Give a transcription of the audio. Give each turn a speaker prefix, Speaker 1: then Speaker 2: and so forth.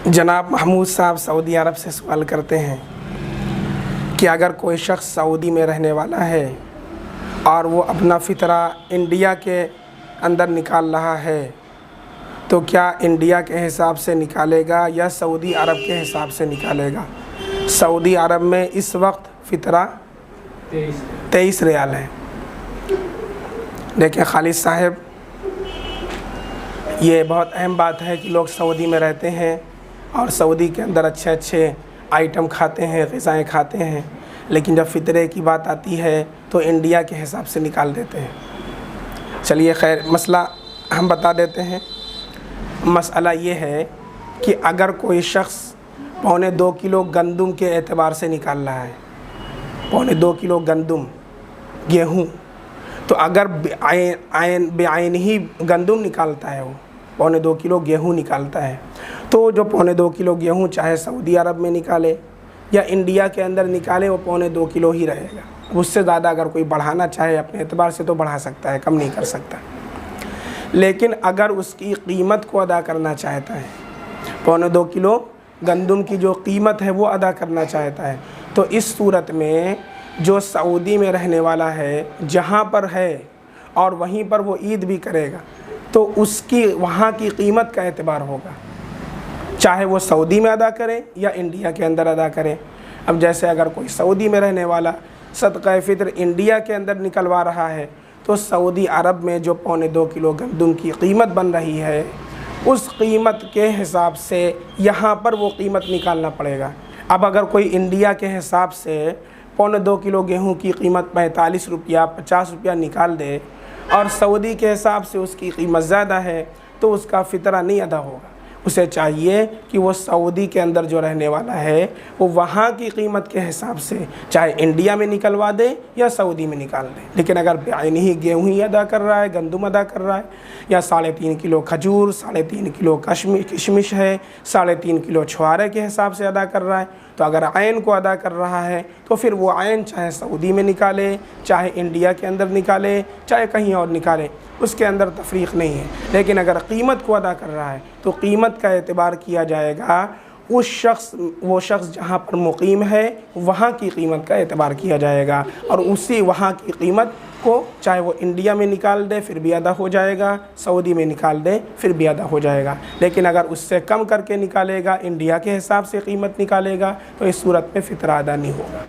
Speaker 1: जनाब महमूद साहब सऊदी अरब से सवाल करते हैं कि अगर कोई शख्स सऊदी में रहने वाला है और वो अपना फ़ितरा इंडिया के अंदर निकाल रहा है तो क्या इंडिया के हिसाब से निकालेगा या सऊदी अरब के हिसाब से निकालेगा। सऊदी अरब में इस वक्त फ़ितरा 23 रियाल है। देखिए खालिद साहब, ये बहुत अहम बात है कि लोग सऊदी में रहते हैं और सऊदी के अंदर अच्छे अच्छे आइटम खाते हैं, ग़िज़ाएँ खाते हैं, लेकिन जब फ़ितरे की बात आती है तो इंडिया के हिसाब से निकाल देते हैं। चलिए खैर, मसला हम बता देते हैं। मसला ये है कि अगर कोई शख्स 2.25 किलो गंदम के एतबार से निकाल रहा है, 2.25 किलो गंदम गेहूँ, तो अगर बेआइन ही गंदम निकालता है, वो 2.25 किलो गेहूँ निकालता है, तो जो 2.25 किलो गेहूँ चाहे सऊदी अरब में निकाले या इंडिया के अंदर निकाले, वो 2.25 किलो ही रहेगा। उससे ज़्यादा अगर कोई बढ़ाना चाहे अपने एतबार से तो बढ़ा सकता है, कम नहीं कर सकता। लेकिन अगर उसकी कीमत को अदा करना चाहता है, 2.25 किलो गंदम की जो कीमत है वो अदा करना चाहता है, तो इस सूरत में जो सऊदी में रहने वाला है, जहाँ पर है और वहीं पर वो ईद भी करेगा, तो उसकी वहाँ की कीमत का एतबार होगा, चाहे वो सऊदी में अदा करे या इंडिया के अंदर अदा करे। अब जैसे अगर कोई सऊदी में रहने वाला सदक़ा फ़ितर इंडिया के अंदर निकलवा रहा है, तो सऊदी अरब में जो 2.25 किलो गंदम की कीमत बन रही है, उस कीमत के हिसाब से यहाँ पर वो कीमत निकालना पड़ेगा। अब अगर कोई इंडिया के हिसाब से 2.25 किलो गेहूँ की कीमत 45 रुपया 50 रुपया निकाल दे और सऊदी के हिसाब से उसकी कीमत ज़्यादा है, तो उसका फ़ितरा नहीं अदा होगा। उसे चाहिए कि वो सऊदी के अंदर जो रहने वाला है वो वहाँ की कीमत के हिसाब से चाहे इंडिया में निकलवा दे या सऊदी में निकाल दे। लेकिन अगर बेआइन ही गेहूँ ही अदा कर रहा है, गंदम अदा कर रहा है, या 3.5 किलो खजूर, 3.5 किलो किशमिश है, 3.5 किलो छुआरे के हिसाब से अदा कर रहा है, तो अगर आयन को अदा कर रहा है तो फिर वो आयन चाहे सऊदी में निकाले, चाहे इंडिया के अंदर निकाले, चाहे कहीं और निकाले, उसके अंदर तफरीक़ नहीं है। लेकिन अगर कीमत को अदा कर रहा है तो कीमत का एतबार किया जाएगा वो शख्स जहाँ पर मुकीम है वहाँ की कीमत का एतबार किया जाएगा, और उसी वहाँ की कीमत को चाहे वो इंडिया में निकाल दे फिर भी अदा हो जाएगा, सऊदी में निकाल दे फिर भी अदा हो जाएगा। लेकिन अगर उससे कम करके निकालेगा, इंडिया के हिसाब से कीमत निकालेगा, तो इस सूरत में फ़ितरा अदा नहीं होगा।